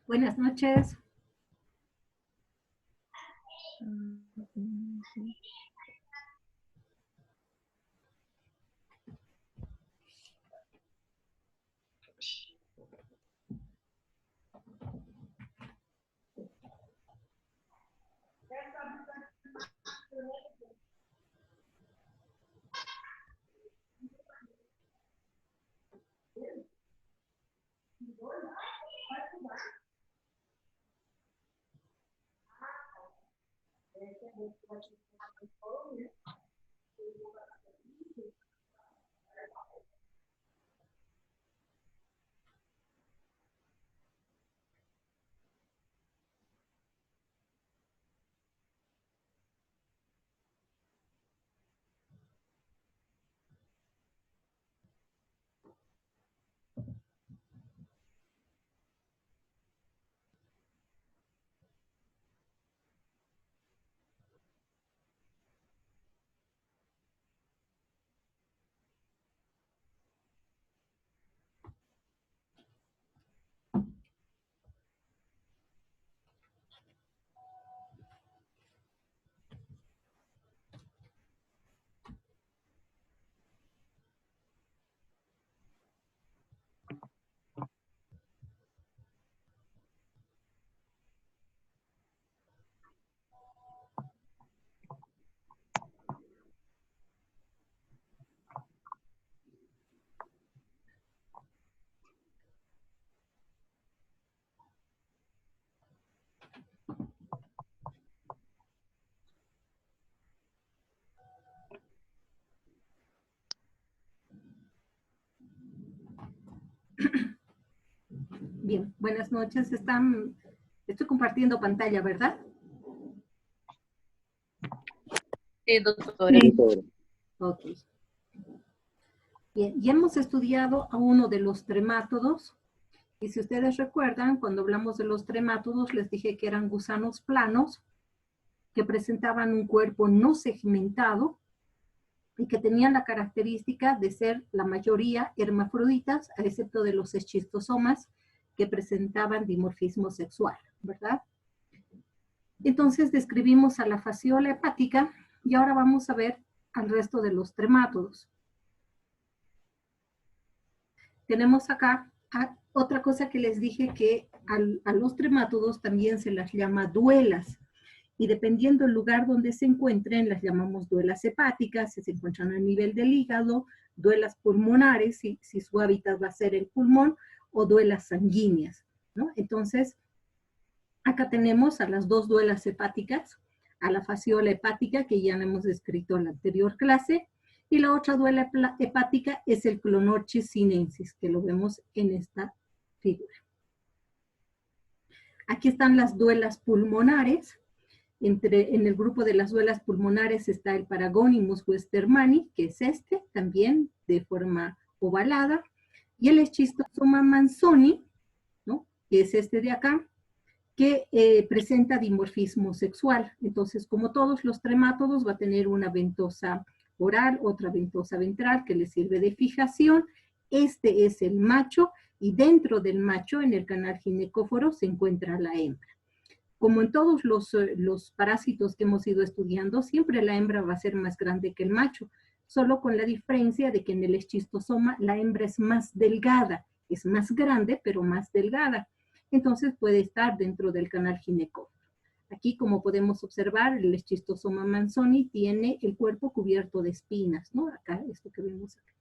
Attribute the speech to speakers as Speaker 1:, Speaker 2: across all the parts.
Speaker 1: Buenas noches. Bien, buenas noches. Estoy compartiendo pantalla, ¿verdad?
Speaker 2: Sí, doctora.
Speaker 3: Sí, doctora.
Speaker 1: Ok. Bien, ya hemos estudiado a uno de los tremátodos. Y si ustedes recuerdan, cuando hablamos de los tremátodos, les dije que eran gusanos planos que presentaban un cuerpo no segmentado y que tenían la característica de ser la mayoría hermafroditas, a excepto de los eschistosomas que presentaban dimorfismo sexual, ¿verdad? Entonces describimos a la fasciola hepática y ahora vamos a ver al resto de los tremátodos. Tenemos acá otra cosa que les dije, que a los tremátodos también se las llama duelas. Y dependiendo del lugar donde se encuentren, las llamamos duelas hepáticas, si se encuentran a nivel del hígado, duelas pulmonares, si su hábitat va a ser el pulmón, o duelas sanguíneas, ¿no? Entonces, acá tenemos a las dos duelas hepáticas, a la fasciola hepática, que ya hemos descrito en la anterior clase, y la otra duela hepática es el Clonorchis sinensis, que lo vemos en esta figura. Aquí están las duelas pulmonares. En el grupo de las duelas pulmonares está el Paragonimus westermani, que es este, también de forma ovalada, y el Schistosoma manzoni, ¿no?, que es este de acá, que presenta dimorfismo sexual. Entonces, como todos los tremátodos, va a tener una ventosa oral, otra ventosa ventral, que le sirve de fijación. Este es el macho, y dentro del macho, en el canal ginecóforo, se encuentra la hembra. Como en todos los parásitos que hemos ido estudiando, siempre la hembra va a ser más grande que el macho, solo con la diferencia de que en el eschistosoma la hembra es más delgada, es más grande, pero más delgada. Entonces puede estar dentro del canal ginecóforo. Aquí, como podemos observar, el Schistosoma manzoni tiene el cuerpo cubierto de espinas, ¿no? Acá, esto que vemos acá.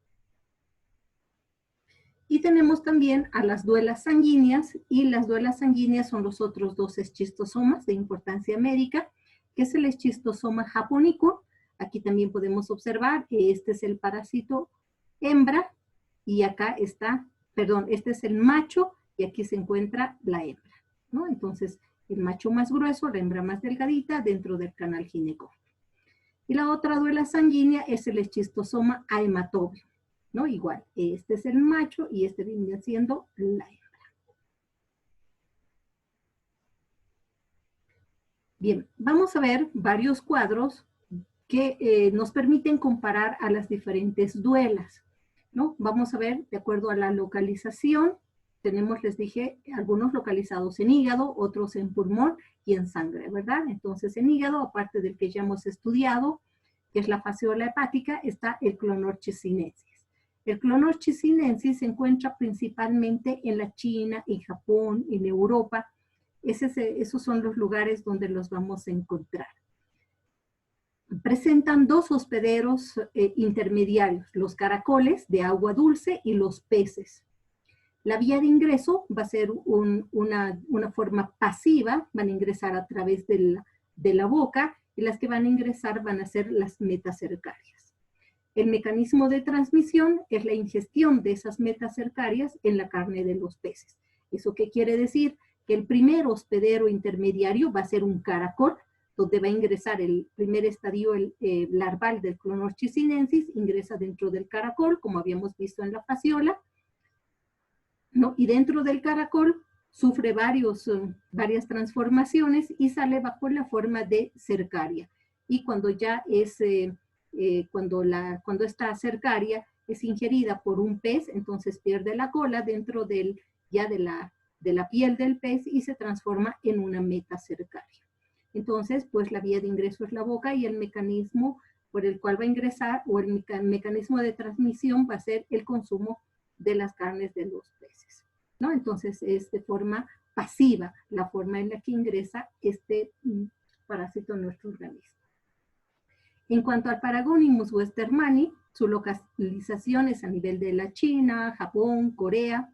Speaker 1: Y tenemos también a las duelas sanguíneas, y las duelas sanguíneas son los otros dos eschistosomas de importancia médica, que es el Schistosoma japonicum. Aquí también podemos observar que este es el parásito hembra, y acá está, perdón, este es el macho, y aquí se encuentra la hembra, ¿no? Entonces, el macho más grueso, la hembra más delgadita, dentro del canal ginecóforo. Y la otra duela sanguínea es el Schistosoma haematobio, ¿no? Igual, este es el macho y este viene siendo la hembra. Bien, vamos a ver varios cuadros que nos permiten comparar a las diferentes duelas, ¿no? Vamos a ver, de acuerdo a la localización, tenemos, les dije, algunos localizados en hígado, otros en pulmón y en sangre, ¿verdad? Entonces, en hígado, aparte del que ya hemos estudiado, que es la fasciola hepática, está el Clonorchis sinensis. El Clonorchis sinensis se encuentra principalmente en la China, en Japón, en Europa. Esos son los lugares donde los vamos a encontrar. Presentan dos hospederos intermediarios, los caracoles de agua dulce y los peces. La vía de ingreso va a ser una forma pasiva, van a ingresar a través de la boca, y las que van a ingresar van a ser las metacercarias. El mecanismo de transmisión es la ingestión de esas metacercarias en la carne de los peces. ¿Eso qué quiere decir? Que el primer hospedero intermediario va a ser un caracol, donde va a ingresar el primer estadio larval del Clonorchis sinensis, ingresa dentro del caracol, como habíamos visto en la fasciola, ¿no? Y dentro del caracol sufre varias transformaciones y sale bajo la forma de cercaria. Y cuando ya es, cuando esta cercaria es ingerida por un pez, entonces pierde la cola dentro de la piel del pez y se transforma en una metacercaria. Entonces, pues la vía de ingreso es la boca y el mecanismo por el cual va a ingresar, o el mecanismo de transmisión va a ser el consumo de las carnes de los peces, ¿no? Entonces es de forma pasiva la forma en la que ingresa este parásito en nuestro organismo. En cuanto al Paragonimus westermanni, su localización es a nivel de la China, Japón, Corea,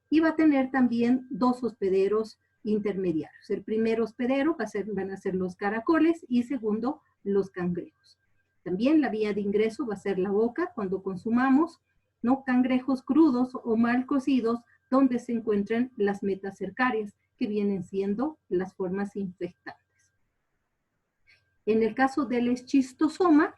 Speaker 1: y va a tener también dos hospederos intermediarios. El primer hospedero van a ser los caracoles y segundo, los cangrejos. También la vía de ingreso va a ser la boca cuando consumamos, ¿no?, cangrejos crudos o mal cocidos, donde se encuentran las metacercarias, que vienen siendo las formas infectantes. En el caso del eschistosoma,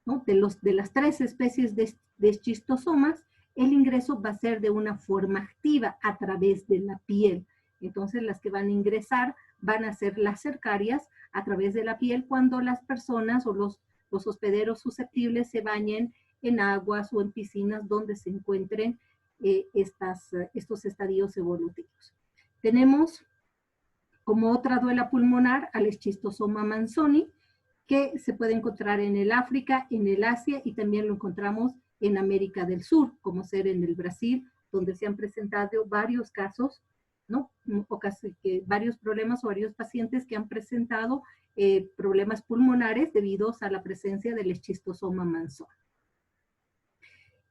Speaker 1: ¿no?, de las 3 especies de eschistosomas, el ingreso va a ser de una forma activa a través de la piel. Entonces, las que van a ingresar van a ser las cercarias a través de la piel cuando las personas o los hospederos susceptibles se bañen en aguas o en piscinas donde se encuentren estos estadios evolutivos. Tenemos como otra duela pulmonar al Schistosoma manzoni, que se puede encontrar en el África, en el Asia, y también lo encontramos en América del Sur, como ser en el Brasil, donde se han presentado varios casos, ¿no?, o casi que varios problemas o varios pacientes que han presentado problemas pulmonares debido a la presencia del Schistosoma manzoni.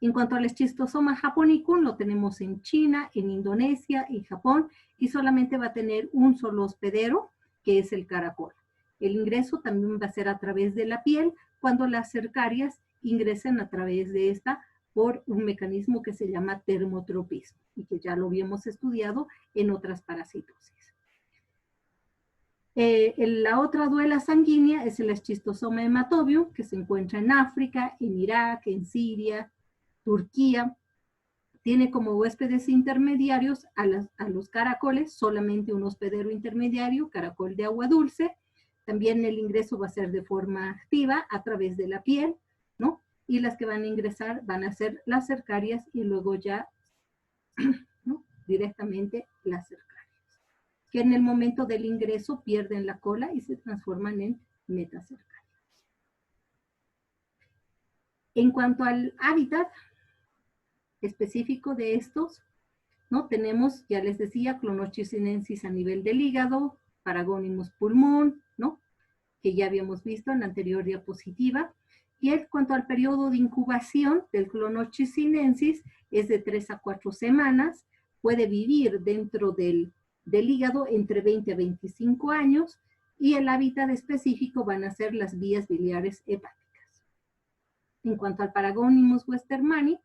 Speaker 1: En cuanto al Schistosoma japonicum, lo tenemos en China, en Indonesia, en Japón, y solamente va a tener un solo hospedero, que es el caracol. El ingreso también va a ser a través de la piel, cuando las cercarias ingresen a través de esta por un mecanismo que se llama termotropismo, y que ya lo habíamos estudiado en otras parasitosis. La otra duela sanguínea es el Schistosoma hematobium, que se encuentra en África, en Irak, en Siria, Turquía. Tiene como huéspedes intermediarios a los caracoles, solamente un hospedero intermediario, caracol de agua dulce. También el ingreso va a ser de forma activa a través de la piel, ¿no? Y las que van a ingresar van a ser las cercarias y luego ya, ¿no?, directamente las cercarias, que en el momento del ingreso pierden la cola y se transforman en metacercarias. En cuanto al hábitat específico de estos, ¿no?, tenemos, ya les decía, Clonorchis sinensis a nivel del hígado, Paragonimus pulmón, ¿no?, que ya habíamos visto en la anterior diapositiva. Y en cuanto al periodo de incubación del Clonorchis sinensis, es de 3 a 4 semanas, puede vivir dentro del hígado entre 20 a 25 años, y el hábitat específico van a ser las vías biliares hepáticas. En cuanto al Paragonimus westermanni,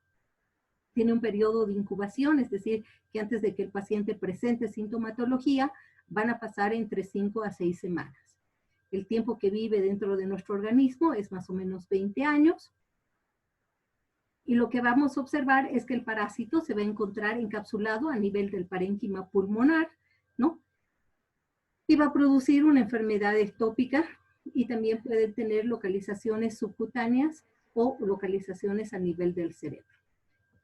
Speaker 1: tiene un periodo de incubación, es decir, que antes de que el paciente presente sintomatología, van a pasar entre 5 a 6 semanas. El tiempo que vive dentro de nuestro organismo es más o menos 20 años. Y lo que vamos a observar es que el parásito se va a encontrar encapsulado a nivel del parénquima pulmonar, ¿no?, y va a producir una enfermedad ectópica, y también puede tener localizaciones subcutáneas o localizaciones a nivel del cerebro.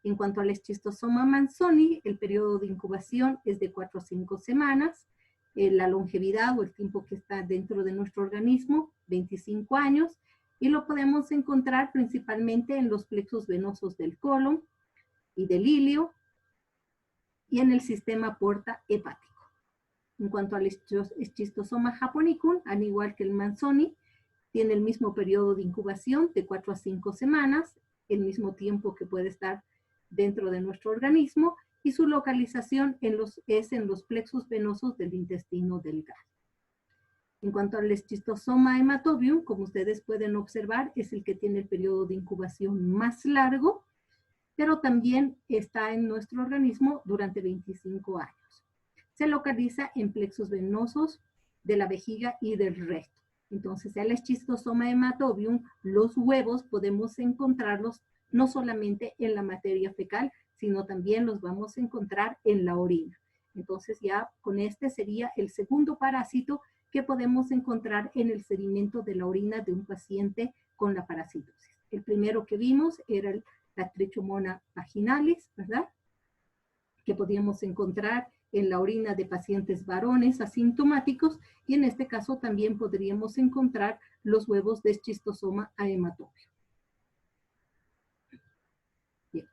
Speaker 1: En cuanto al Schistosoma manzoni, el periodo de incubación es de 4 a 5 semanas. La longevidad o el tiempo que está dentro de nuestro organismo, 25 años. Y lo podemos encontrar principalmente en los plexos venosos del colon y del ilio y en el sistema porta hepático. En cuanto al Schistosoma japonicum, al igual que el manzoni, tiene el mismo periodo de incubación de 4 a 5 semanas, el mismo tiempo que puede estar dentro de nuestro organismo, y su localización es en los plexos venosos del intestino delgado. En cuanto al Schistosoma hematobium, como ustedes pueden observar, es el que tiene el periodo de incubación más largo, pero también está en nuestro organismo durante 25 años. Se localiza en plexos venosos de la vejiga y del recto. Entonces, al Schistosoma hematobium, los huevos podemos encontrarlos no solamente en la materia fecal, sino también los vamos a encontrar en la orina. Entonces, ya con este sería el segundo parásito que podemos encontrar en el sedimento de la orina de un paciente con la parasitosis. El primero que vimos era la Trichomona vaginalis, ¿verdad? Que podíamos encontrar en la orina de pacientes varones asintomáticos, y en este caso también podríamos encontrar los huevos de Schistosoma hematobium. Bien.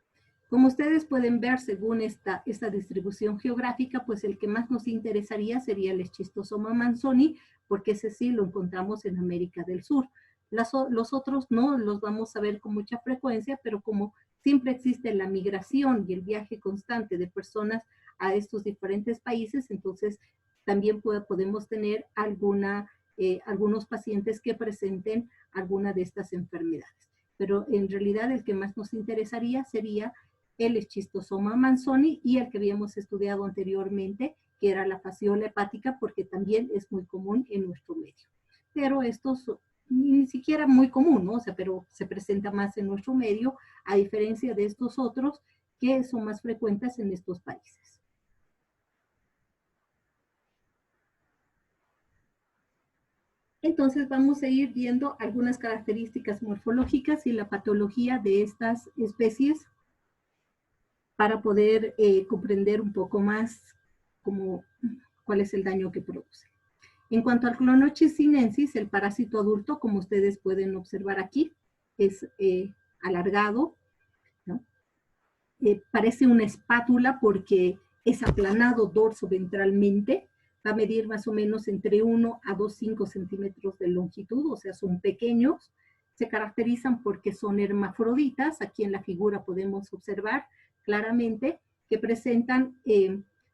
Speaker 1: Como ustedes pueden ver, según esta distribución geográfica, pues el que más nos interesaría sería el Schistosoma manzoni, porque ese sí lo encontramos en América del Sur. Los otros no los vamos a ver con mucha frecuencia, pero como siempre existe la migración y el viaje constante de personas a estos diferentes países, entonces también podemos tener algunos pacientes que presenten alguna de estas enfermedades. Pero en realidad el que más nos interesaría sería el Schistosoma manzoni y el que habíamos estudiado anteriormente, que era la fasciola hepática, porque también es muy común en nuestro medio. Pero estos ni siquiera muy común, ¿no? O sea, pero se presenta más en nuestro medio, a diferencia de estos otros que son más frecuentes en estos países. Entonces vamos a ir viendo algunas características morfológicas y la patología de estas especies para poder comprender un poco más cuál es el daño que produce. En cuanto al Clonochis sinensis, el parásito adulto, como ustedes pueden observar aquí, es alargado, ¿no? Parece una espátula porque es aplanado dorso-ventralmente, va a medir más o menos entre 1 a 2,5 centímetros de longitud, o sea, son pequeños, se caracterizan porque son hermafroditas, aquí en la figura podemos observar claramente que presentan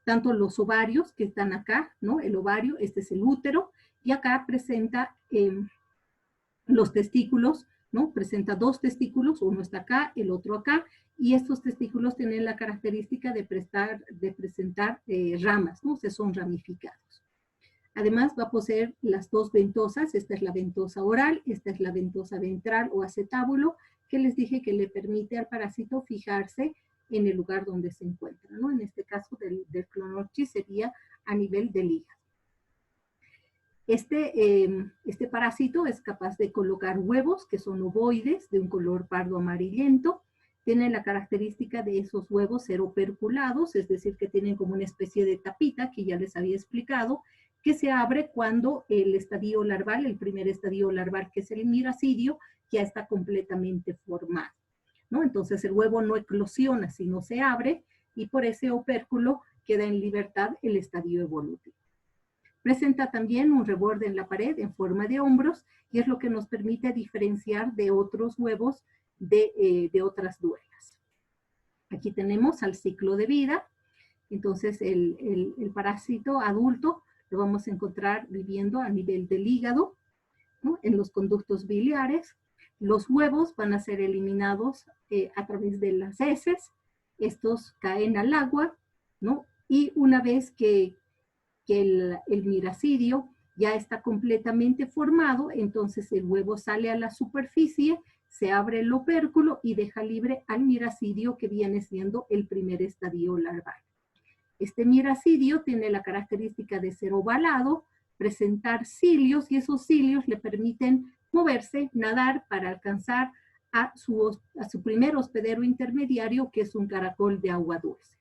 Speaker 1: tanto los ovarios que están acá, ¿no? El ovario, este es el útero, y acá presenta los testículos, ¿no? Presenta 2 testículos, uno está acá, el otro acá, y estos testículos tienen la característica de presentar ramas, ¿no? O sea, son ramificados. Además va a poseer las 2 ventosas, esta es la ventosa oral, esta es la ventosa ventral o acetábulo, que les dije que le permite al parásito fijarse en el lugar donde se encuentra, ¿no? En este caso del Clonochis sería a nivel del hígado. Este parásito es capaz de colocar huevos que son ovoides de un color pardo amarillento. Tienen la característica de esos huevos ser operculados, es decir, que tienen como una especie de tapita que ya les había explicado, que se abre cuando el estadio larval, el primer estadio larval, que es el miracidio, ya está completamente formado, ¿no? Entonces el huevo no eclosiona, sino se abre, y por ese opérculo queda en libertad el estadio evolutivo. Presenta también un reborde en la pared en forma de hombros, y es lo que nos permite diferenciar de otros huevos de otras duelas. Aquí tenemos al ciclo de vida. Entonces el parásito adulto lo vamos a encontrar viviendo a nivel del hígado, ¿no? En los conductos biliares. Los huevos van a ser eliminados a través de las heces. Estos caen al agua, ¿no? Y una vez que el miracidio ya está completamente formado, entonces el huevo sale a la superficie, se abre el opérculo y deja libre al miracidio, que viene siendo el primer estadio larval. Este miracidio tiene la característica de ser ovalado, presentar cilios, y esos cilios le permiten moverse, nadar para alcanzar a su primer hospedero intermediario, que es un caracol de agua dulce.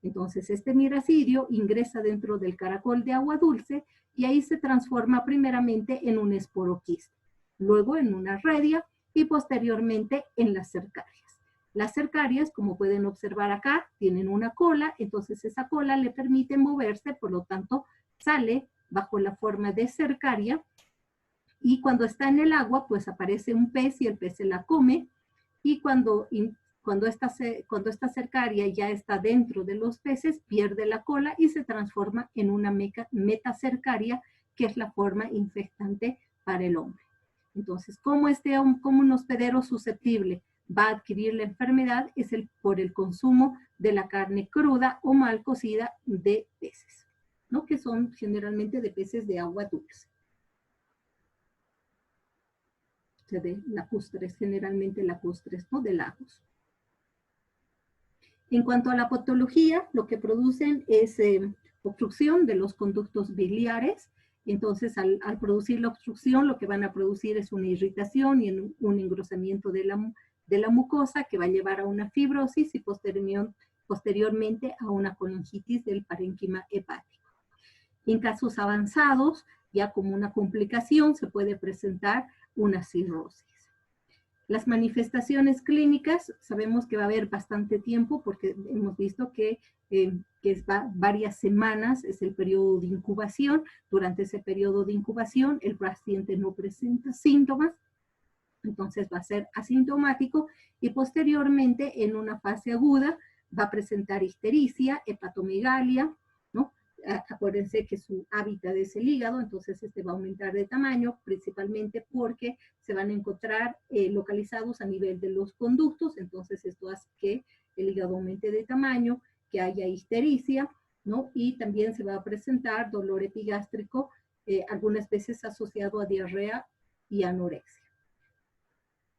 Speaker 1: Entonces, este miracidio ingresa dentro del caracol de agua dulce y ahí se transforma primeramente en un esporoquiste, luego en una redia y posteriormente en las cercarias. Las cercarias, como pueden observar acá, tienen una cola, entonces esa cola le permite moverse, por lo tanto, sale bajo la forma de cercaria y cuando está en el agua, pues aparece un pez y el pez se la come y cuando esta cercaria ya está dentro de los peces, pierde la cola y se transforma en una metacercaria, que es la forma infectante para el hombre. Entonces, ¿cómo un hospedero susceptible va a adquirir la enfermedad? Es por el consumo de la carne cruda o mal cocida de peces, ¿no? Que son generalmente de peces de agua dulce. O sea, de lacustres, generalmente lacustres, ¿no? De lagos. En cuanto a la patología, lo que producen es obstrucción de los conductos biliares. Entonces, al producir la obstrucción, lo que van a producir es una irritación y un engrosamiento de la mucosa que va a llevar a una fibrosis y posteriormente a una colingitis del parénquima hepático. En casos avanzados, ya como una complicación, se puede presentar una cirrosis. Las manifestaciones clínicas, sabemos que va a haber bastante tiempo porque hemos visto que varias semanas es el periodo de incubación. Durante ese periodo de incubación el paciente no presenta síntomas, entonces va a ser asintomático y posteriormente en una fase aguda va a presentar ictericia, hepatomegalia, ¿no? Acuérdense que su hábitat es el hígado, entonces este va a aumentar de tamaño, principalmente porque se van a encontrar localizados a nivel de los conductos, entonces esto hace que el hígado aumente de tamaño, que haya ictericia, ¿no? Y también se va a presentar dolor epigástrico, algunas veces asociado a diarrea y anorexia.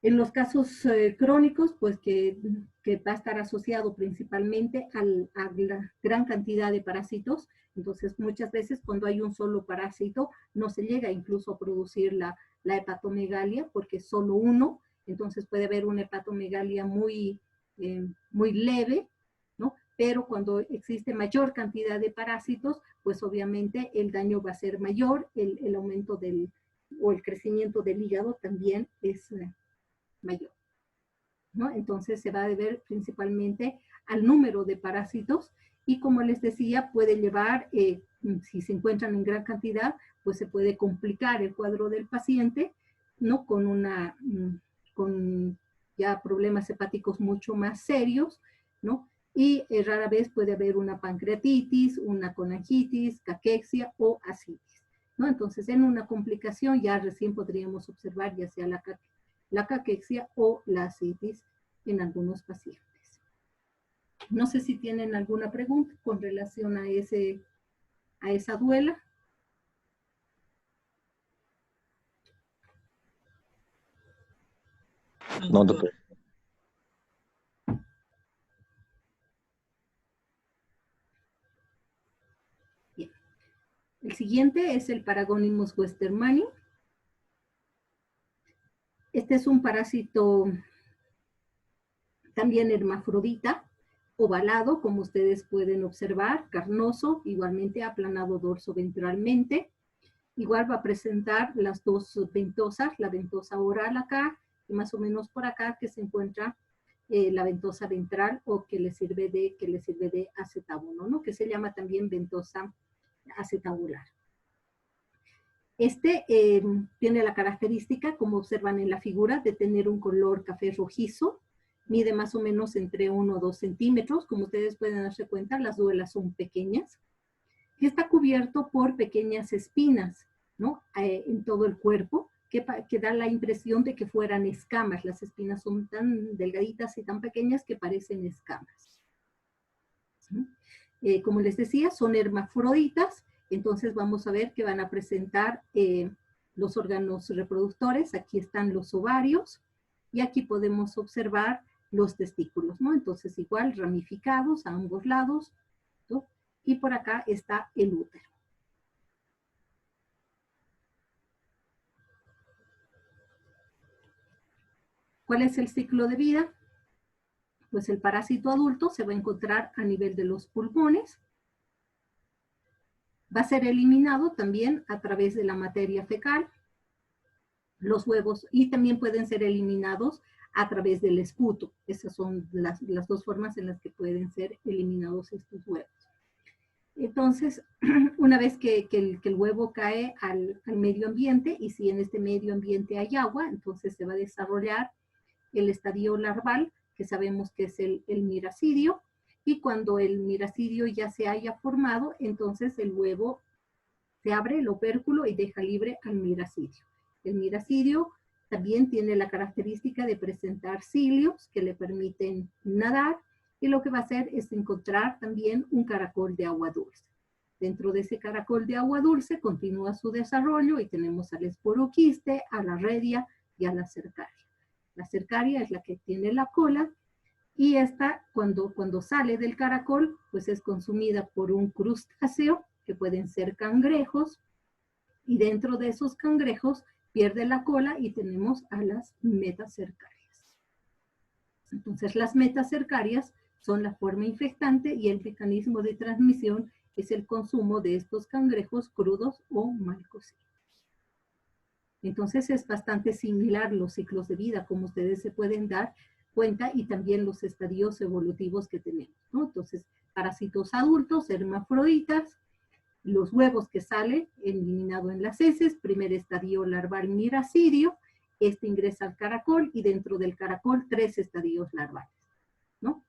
Speaker 1: En los casos crónicos, pues que va a estar asociado principalmente a la gran cantidad de parásitos. Entonces, muchas veces cuando hay un solo parásito, no se llega incluso a producir la hepatomegalia, porque es solo uno. Entonces, puede haber una hepatomegalia muy leve, ¿no? Pero cuando existe mayor cantidad de parásitos, pues obviamente el daño va a ser mayor, el aumento o el crecimiento del hígado también es mayor, ¿no? Entonces se va a deber principalmente al número de parásitos y como les decía puede llevar, si se encuentran en gran cantidad, pues se puede complicar el cuadro del paciente, ¿no? Con ya problemas hepáticos mucho más serios, ¿no? Y rara vez puede haber una pancreatitis, una colangitis, caquexia o ascitis, ¿no? Entonces en una complicación ya recién podríamos observar ya sea la caquexia o la ascitis en algunos pacientes. No sé si tienen alguna pregunta con relación a esa duela.
Speaker 3: No, doctor.
Speaker 1: Bien. El siguiente es el Paragonimus westermani. Este es un parásito también hermafrodita, ovalado, como ustedes pueden observar, carnoso, igualmente aplanado dorso-ventralmente. Igual va a presentar las dos ventosas, la ventosa oral acá y más o menos por acá que se encuentra la ventosa ventral o que le sirve de acetábulo, ¿no? Que se llama también ventosa acetabular. Este tiene la característica, como observan en la figura, de tener un color café rojizo, mide más o menos entre 1 o 2 centímetros, como ustedes pueden darse cuenta, las duelas son pequeñas, y está cubierto por pequeñas espinas, ¿no? En todo el cuerpo, que da la impresión de que fueran escamas. Las espinas son tan delgaditas y tan pequeñas que parecen escamas. ¿Sí? Como les decía, son hermafroditas, entonces vamos a ver que van a presentar los órganos reproductores. Aquí están los ovarios y aquí podemos observar los testículos, ¿no? Entonces igual ramificados a ambos lados, ¿no? Y por acá está el útero. ¿Cuál es el ciclo de vida? Pues el parásito adulto se va a encontrar a nivel de los pulmones, va a ser eliminado también a través de la materia fecal, los huevos, y también pueden ser eliminados a través del esputo. Esas son las dos formas en las que pueden ser eliminados estos huevos. Entonces, una vez que el huevo cae al medio ambiente, y si en este medio ambiente hay agua, entonces se va a desarrollar el estadio larval, que sabemos que es el miracidio, y cuando el miracidio ya se haya formado, entonces el huevo se abre el opérculo y deja libre al miracidio. El miracidio también tiene la característica de presentar cilios que le permiten nadar, y lo que va a hacer es encontrar también un caracol de agua dulce. Dentro de ese caracol de agua dulce continúa su desarrollo y tenemos al esporoquiste, a la redia y a la cercaria. La cercaria es la que tiene la cola, y esta cuando sale del caracol pues es consumida por un crustáceo, que pueden ser cangrejos, y dentro de esos cangrejos pierde la cola y tenemos a las metacercarias. Entonces las metacercarias son la forma infectante, y el mecanismo de transmisión es el consumo de estos cangrejos crudos o mal cocidos. Entonces es bastante similar los ciclos de vida, como ustedes se pueden dar cuenta, y también los estadios evolutivos que tenemos, ¿no? Entonces, parásitos adultos, hermafroditas, los huevos que salen eliminado en las heces, primer estadio larval miracidio, este ingresa al caracol, y dentro del caracol 3 estadios larvales, ¿no?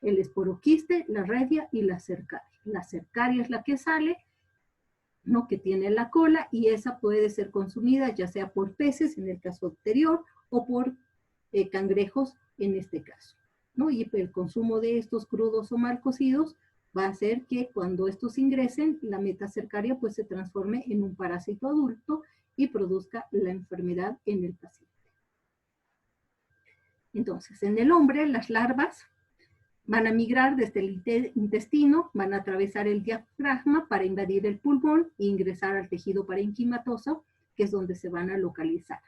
Speaker 1: El esporoquiste, la redia y la cercaria. La cercaria es la que sale, ¿no? Que tiene la cola, y esa puede ser consumida ya sea por peces en el caso anterior, o por cangrejos en este caso, ¿no? Y el consumo de estos crudos o mal cocidos va a hacer que cuando estos ingresen, la metacercaria pues se transforme en un parásito adulto y produzca la enfermedad en el paciente. Entonces, en el hombre, las larvas van a migrar desde el intestino, van a atravesar el diafragma para invadir el pulmón e ingresar al tejido parenquimatoso, que es donde se van a localizar.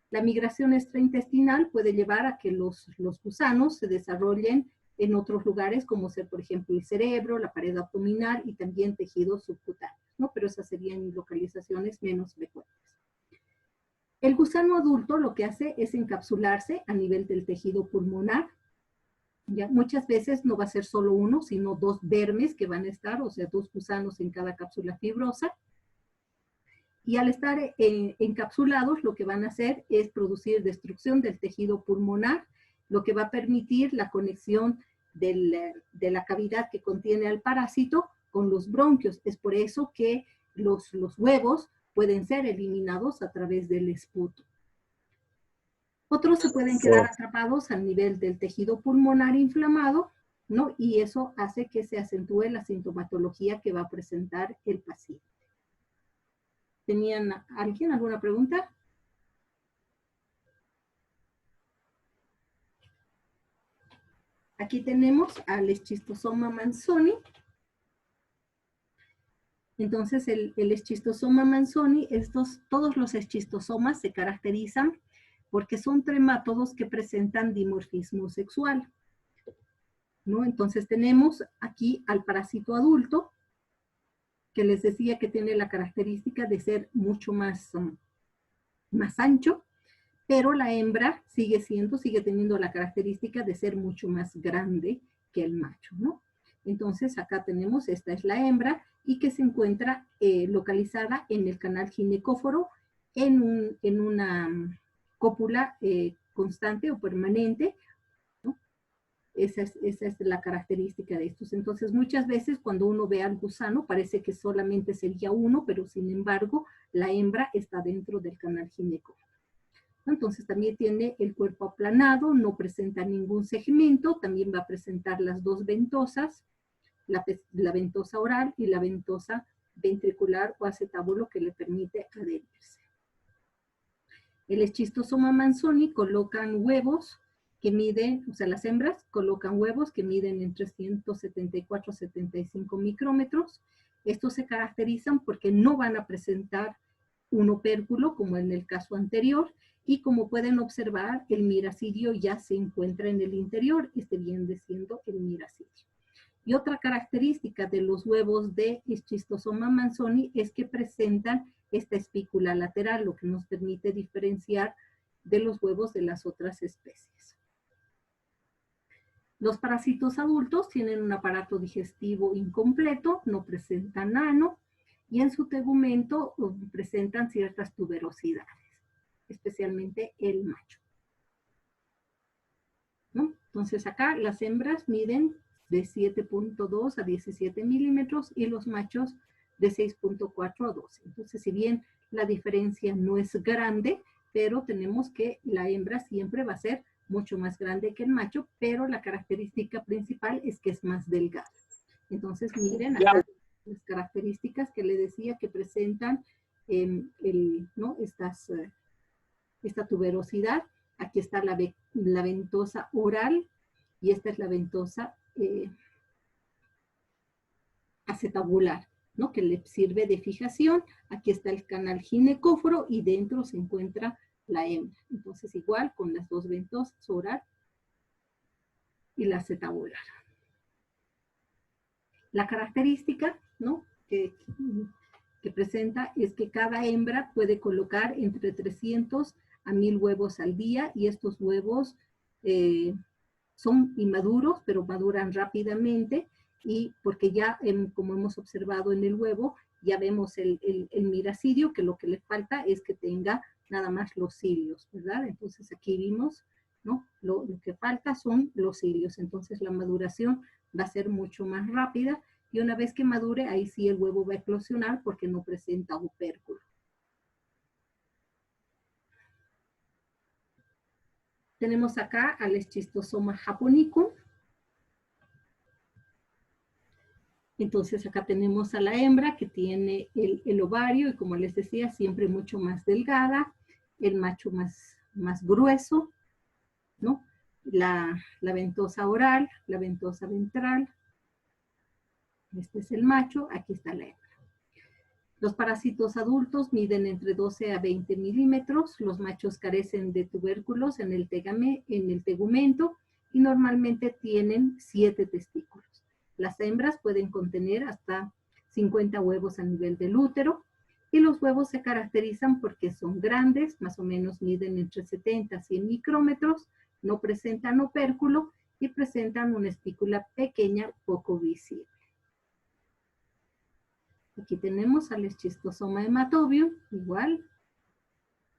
Speaker 1: La migración extraintestinal puede llevar a que los gusanos se desarrollen en otros lugares, como ser, por ejemplo, el cerebro, la pared abdominal y también tejidos subcutáneos, ¿no? Pero esas serían localizaciones menos frecuentes. El gusano adulto lo que hace es encapsularse a nivel del tejido pulmonar. Ya muchas veces no va a ser solo uno, sino 2 vermes que van a estar, o sea, 2 gusanos en cada cápsula fibrosa. Y al estar encapsulados, lo que van a hacer es producir destrucción del tejido pulmonar, lo que va a permitir la conexión de la cavidad que contiene al parásito con los bronquios. Es por eso que los huevos pueden ser eliminados a través del esputo. Otros se pueden quedar atrapados al nivel del tejido pulmonar inflamado, ¿no? Y eso hace que se acentúe la sintomatología que va a presentar el paciente. ¿Tenían alguien alguna pregunta? Aquí tenemos al Schistosoma manzoni. Entonces, el Schistosoma manzoni, todos los eschistosomas se caracterizan porque son tremátodos que presentan dimorfismo sexual, ¿no? Entonces, tenemos aquí al parásito adulto, que les decía que tiene la característica de ser mucho más ancho, pero la hembra sigue teniendo la característica de ser mucho más grande que el macho, ¿no? Entonces acá tenemos, esta es la hembra, y que se encuentra localizada en el canal ginecóforo en una cópula constante o permanente, ¿no? Esa es la característica de estos. Entonces muchas veces cuando uno ve al gusano parece que solamente sería uno, pero sin embargo la hembra está dentro del canal ginecóforo. Entonces también tiene el cuerpo aplanado, no presenta ningún segmento, también va a presentar las 2 ventosas, la ventosa oral y la ventosa ventricular o acetábulo, que le permite adherirse. El Schistosoma manzoni colocan huevos que miden, o sea, las hembras colocan huevos que miden entre 174 a 75 micrómetros. Estos se caracterizan porque no van a presentar un opérculo, como en el caso anterior, y como pueden observar, el miracidio ya se encuentra en el interior, este viene siendo el miracidio. Y otra característica de los huevos de Schistosoma manzoni es que presentan esta espícula lateral, lo que nos permite diferenciar de los huevos de las otras especies. Los parásitos adultos tienen un aparato digestivo incompleto, no presentan ano, y en su tegumento presentan ciertas tuberosidades, especialmente el macho, ¿no? Entonces acá las hembras miden de 7.2 a 17 milímetros y los machos de 6.4 a 12. Entonces, si bien la diferencia no es grande, pero tenemos que la hembra siempre va a ser mucho más grande que el macho, pero la característica principal es que es más delgada. Entonces, miren acá las características que le decía que presentan ¿no? Esta tuberosidad. Aquí está la ventosa oral y esta es la ventosa acetabular, ¿no? Que le sirve de fijación. Aquí está el canal ginecóforo y dentro se encuentra la hembra. Entonces igual con las dos ventosas, oral y la acetabular. La característica, ¿no? que presenta es que cada hembra puede colocar entre 300 a 1000 huevos al día y estos huevos son inmaduros, pero maduran rápidamente y porque ya, como hemos observado en el huevo, ya vemos el miracidio, que lo que le falta es que tenga nada más los cilios, ¿verdad? Entonces aquí vimos, ¿no? Lo que falta son los cilios, entonces la maduración va a ser mucho más rápida y una vez que madure, ahí sí el huevo va a eclosionar porque no presenta opérculo. Tenemos acá al Schistosoma japonicum. Entonces acá tenemos a la hembra que tiene el ovario y como les decía, siempre mucho más delgada, el macho más grueso, ¿no? La ventosa oral, la ventosa ventral. Este es el macho, aquí está la hembra. Los parásitos adultos miden entre 12 a 20 milímetros, los machos carecen de tubérculos en el tegumento y normalmente tienen 7 testículos. Las hembras pueden contener hasta 50 huevos a nivel del útero y los huevos se caracterizan porque son grandes, más o menos miden entre 70 a 100 micrómetros, no presentan opérculo y presentan una espícula pequeña poco visible. Aquí tenemos al Schistosoma hematobium, igual,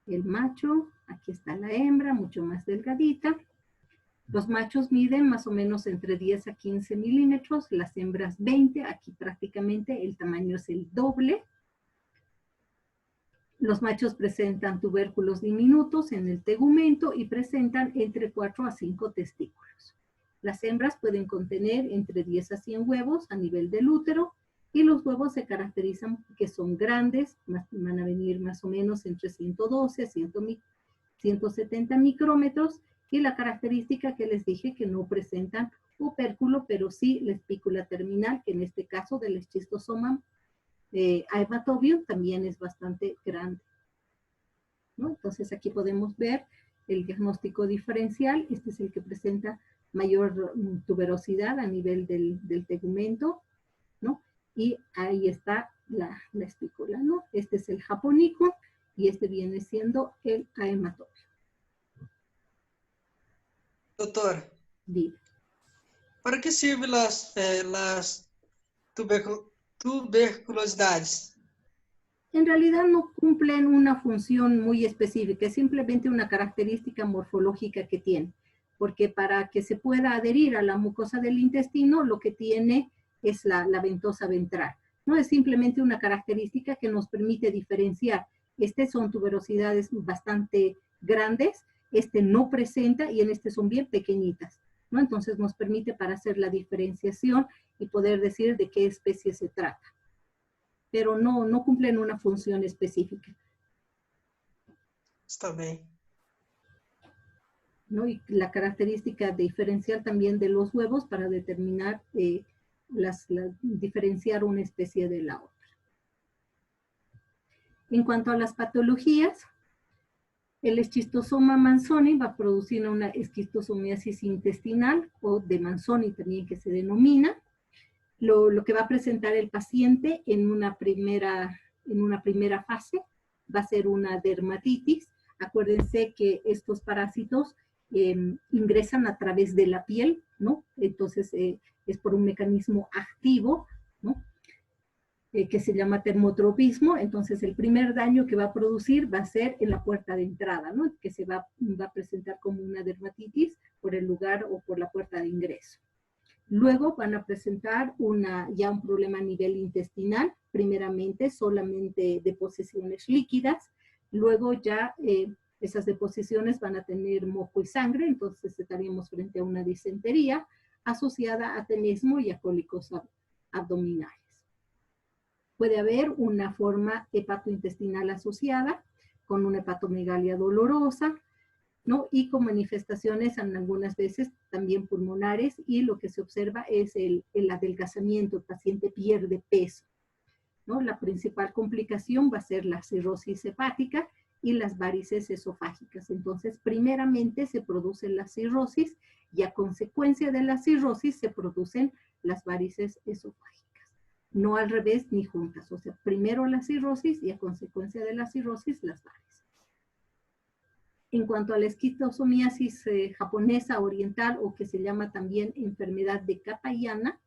Speaker 1: el macho, aquí está la hembra, mucho más delgadita. Los machos miden más o menos entre 10 a 15 milímetros, las hembras 20, aquí prácticamente el tamaño es el doble. Los machos presentan tubérculos diminutos en el tegumento y presentan entre 4 a 5 testículos. Las hembras pueden contener entre 10 a 100 huevos a nivel del útero y los huevos se caracterizan porque son grandes, van a venir más o menos entre 112 a 170 micrómetros y la característica que les dije que no presentan opérculo, pero sí la espícula terminal, que en este caso del Schistosoma hematobium también es bastante grande, ¿no? Entonces aquí podemos ver el diagnóstico diferencial, este es el que presenta mayor tuberosidad a nivel del tegumento, ¿no? Y ahí está la espícula, ¿no? Este es el japonicum y este viene siendo el hematobium.
Speaker 3: Doctor,
Speaker 1: Dime.
Speaker 3: ¿para qué sirven las tuberculosidades?
Speaker 1: En realidad no cumplen una función muy específica, es simplemente una característica morfológica que tiene, porque para que se pueda adherir a la mucosa del intestino, lo que tiene es la ventosa ventral. No es simplemente una característica que nos permite diferenciar. Estas son tuberosidades bastante grandes, este no presenta y en este son bien pequeñitas, ¿no? Entonces nos permite para hacer la diferenciación y poder decir de qué especie se trata. Pero no cumplen una función específica.
Speaker 3: Está bien.
Speaker 1: ¿No? Y la característica diferencial también de los huevos para determinar, diferenciar una especie de la otra. En cuanto a las patologías, el esquistosoma Manzoni va a producir una esquistosomiasis intestinal o de Manzoni también que se denomina. Lo que va a presentar el paciente en una primera fase va a ser una dermatitis. Acuérdense que estos parásitos ingresan a través de la piel, ¿no? Entonces es por un mecanismo activo, ¿no? Que se llama termotropismo. Entonces el primer daño que va a producir va a ser en la puerta de entrada, ¿no? Que se va a presentar como una dermatitis por el lugar o por la puerta de ingreso. Luego van a presentar ya un problema a nivel intestinal, primeramente solamente deposiciones líquidas, luego ya esas deposiciones van a tener moco y sangre, entonces estaríamos frente a una disentería asociada a tenesmo y a cólicos abdominales. Puede haber una forma hepatointestinal asociada con una hepatomegalia dolorosa, ¿no? Y con manifestaciones en algunas veces también pulmonares, y lo que se observa es el adelgazamiento, el paciente pierde peso, ¿no? La principal complicación va a ser la cirrosis hepática y las varices esofágicas. Entonces, primeramente se produce la cirrosis y a consecuencia de la cirrosis se producen las varices esofágicas. No al revés ni juntas, o sea, primero la cirrosis y a consecuencia de la cirrosis las varices. En cuanto a la esquistosomiasis japonesa oriental, o que se llama también enfermedad de Katayama,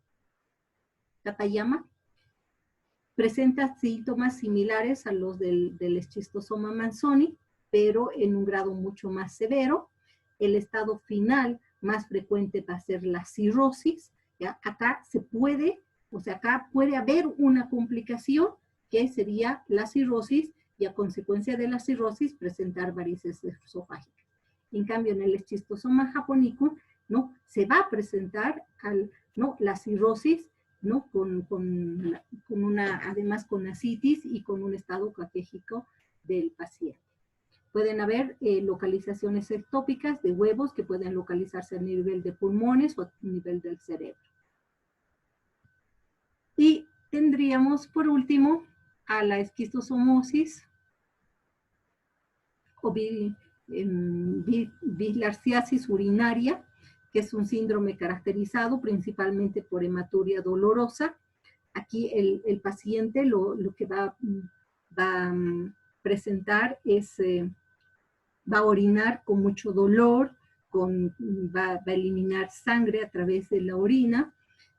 Speaker 1: presenta síntomas similares a los del esquistosoma Manzoni, pero en un grado mucho más severo. El estado final más frecuente va a ser la cirrosis, ¿ya? Acá puede haber una complicación que sería la cirrosis, y a consecuencia de la cirrosis presentar varices esofágicas. En cambio, en el esquistosoma japonicum, ¿no? Se va a presentar la cirrosis, ¿no? Además con ascitis y con un estado caquéjico del paciente. Pueden haber localizaciones ectópicas de huevos que pueden localizarse a nivel de pulmones o a nivel del cerebro. Y tendríamos por último a la esquistosomosis o bilharziasis urinaria, que es un síndrome caracterizado principalmente por hematuria dolorosa. Aquí el paciente lo que va a presentar es, va a orinar con mucho dolor, va a eliminar sangre a través de la orina,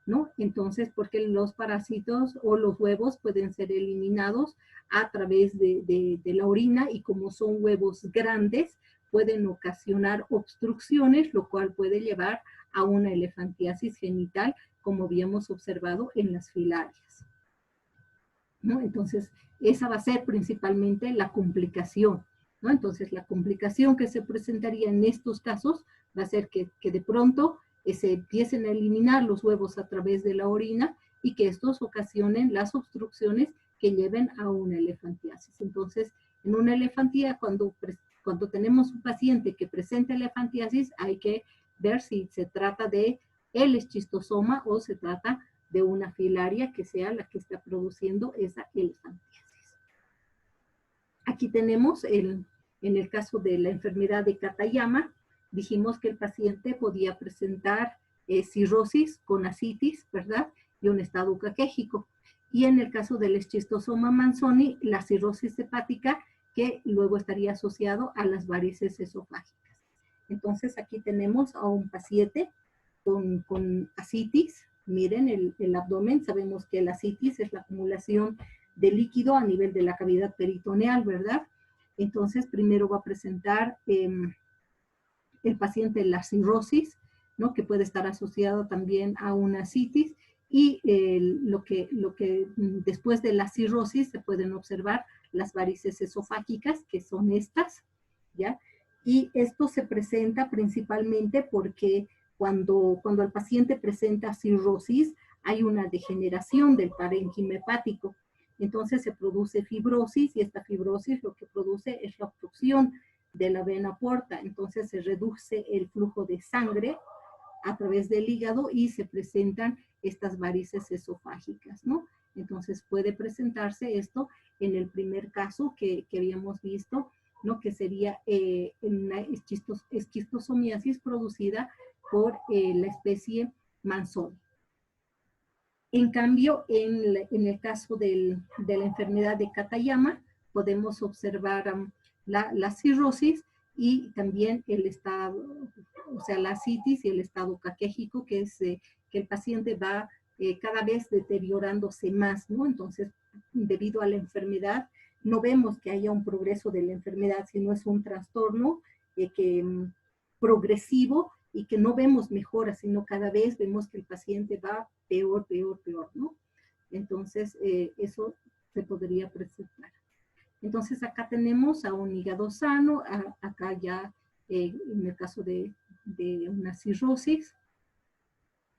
Speaker 1: ¿no? Entonces, porque los parásitos o los huevos pueden ser eliminados a través de la orina, y como son huevos grandes, pueden ocasionar obstrucciones, lo cual puede llevar a una elefantiasis genital, como habíamos observado en las filarias, ¿no? Entonces, esa va a ser principalmente la complicación, ¿no? Entonces, la complicación que se presentaría en estos casos va a ser que de pronto se empiecen a eliminar los huevos a través de la orina, y que estos ocasionen las obstrucciones que lleven a una elefantiasis. Entonces, en una elefantiasis, cuando tenemos un paciente que presenta elefantiasis, hay que ver si se trata de el esquistosoma o se trata de una filaria que sea la que está produciendo esa elefantiasis. Aquí tenemos, en el caso de la enfermedad de Katayama, dijimos que el paciente podía presentar cirrosis con ascitis, ¿verdad? Y un estado caquéjico. Y en el caso del esquistosoma Manzoni, la cirrosis hepática, que luego estaría asociado a las varices esofágicas. Entonces aquí tenemos a un paciente con ascitis. Miren el abdomen, sabemos que la ascitis es la acumulación de líquido a nivel de la cavidad peritoneal, ¿verdad? Entonces primero va a presentar el paciente la cirrosis, ¿no? Que puede estar asociado también a una ascitis, y lo que después de la cirrosis se pueden observar las varices esofágicas, que son estas, ¿ya? Y esto se presenta principalmente porque cuando el paciente presenta cirrosis, hay una degeneración del parénquima hepático. Entonces se produce fibrosis, y esta fibrosis lo que produce es la obstrucción de la vena porta. Entonces se reduce el flujo de sangre a través del hígado y se presentan estas varices esofágicas, ¿no? Entonces puede presentarse esto en el primer caso que habíamos visto, ¿no? Que sería una esquistosomiasis producida por la especie Manzoni. En cambio, en el caso de la enfermedad de Katayama, podemos observar la cirrosis y también el estado, o sea, la citis y el estado caquéjico, que es que el paciente va cada vez deteriorándose más, ¿no? Entonces, debido a la enfermedad, no vemos que haya un progreso de la enfermedad, sino es un trastorno progresivo y que no vemos mejora, sino cada vez vemos que el paciente va peor, peor, peor, ¿no? Entonces, eso se podría presentar. Entonces, acá tenemos a un hígado sano, acá ya en el caso de una cirrosis,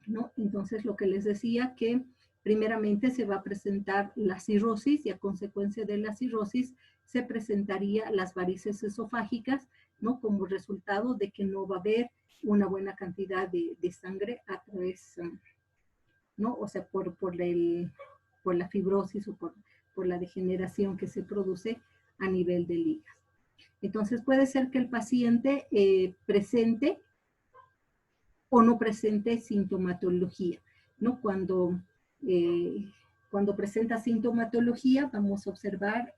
Speaker 1: ¿no? Entonces, lo que les decía que primeramente se va a presentar la cirrosis y a consecuencia de la cirrosis se presentaría las varices esofágicas, ¿no? Como resultado de que no va a haber una buena cantidad de sangre a través, ¿no? O sea, por la fibrosis o por la degeneración que se produce a nivel del hígado. Entonces puede ser que el paciente presente o no presente sintomatología, ¿no? Cuando presenta sintomatología vamos a observar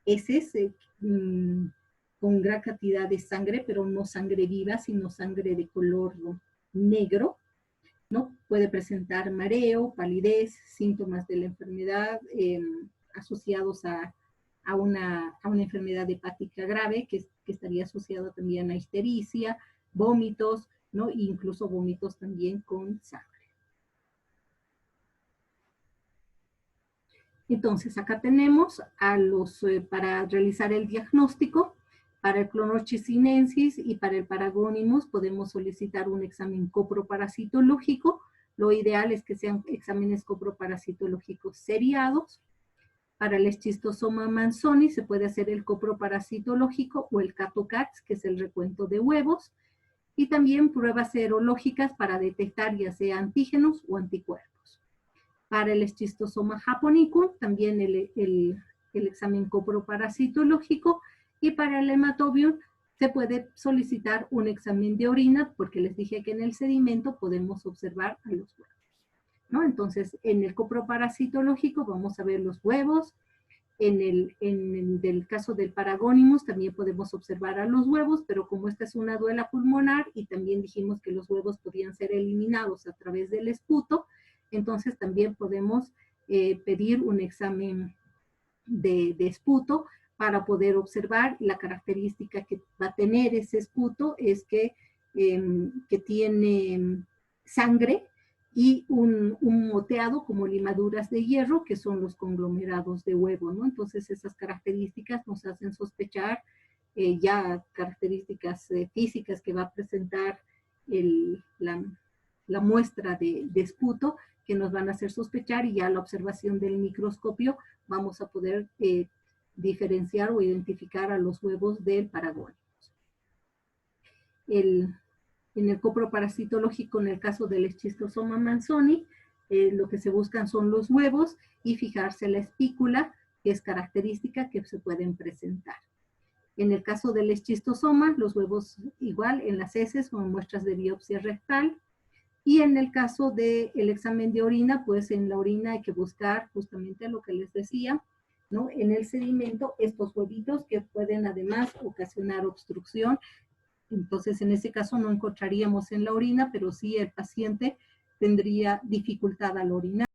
Speaker 1: heces con gran cantidad de sangre, pero no sangre viva, sino sangre de color negro, ¿no? Puede presentar mareo, palidez, síntomas de la enfermedad asociados a una enfermedad hepática grave que estaría asociada también a ictericia, vómitos, ¿no? E incluso vómitos también con sangre. Entonces, acá tenemos para realizar el diagnóstico, para el Clonorchis sinensis y para el Paragonimus podemos solicitar un examen coproparasitológico. Lo ideal es que sean exámenes coproparasitológicos seriados. Para el Schistosoma manzoni se puede hacer el coproparasitológico o el CATO-CATS, que es el recuento de huevos, y también pruebas serológicas para detectar ya sea antígenos o anticuerpos. Para el Schistosoma japonicum, también el examen coproparasitológico, y para el hematobium se puede solicitar un examen de orina, porque les dije que en el sedimento podemos observar a los huevos, ¿no? Entonces, en el coproparasitológico vamos a ver los huevos. En el caso del Paragonimus también podemos observar a los huevos, pero como esta es una duela pulmonar y también dijimos que los huevos podían ser eliminados a través del esputo, entonces también podemos pedir un examen de esputo para poder observar. La característica que va a tener ese esputo es que tiene sangre y un moteado como limaduras de hierro, que son los conglomerados de huevo, ¿no? Entonces esas características nos hacen sospechar ya características físicas que va a presentar la muestra de esputo, que nos van a hacer sospechar, y ya la observación del microscopio vamos a poder diferenciar o identificar a los huevos del Paragonimus. En el coproparasitológico, en el caso del Schistosoma manzoni, lo que se buscan son los huevos y fijarse la espícula, que es característica que se pueden presentar. En el caso del schistosoma, los huevos igual en las heces o en muestras de biopsia rectal. Y en el caso del examen de orina, pues en la orina hay que buscar justamente lo que les decía, ¿no? En el sedimento, estos huevitos que pueden además ocasionar obstrucción. Entonces, en ese caso no encontraríamos en la orina, pero sí el paciente tendría dificultad al orinar.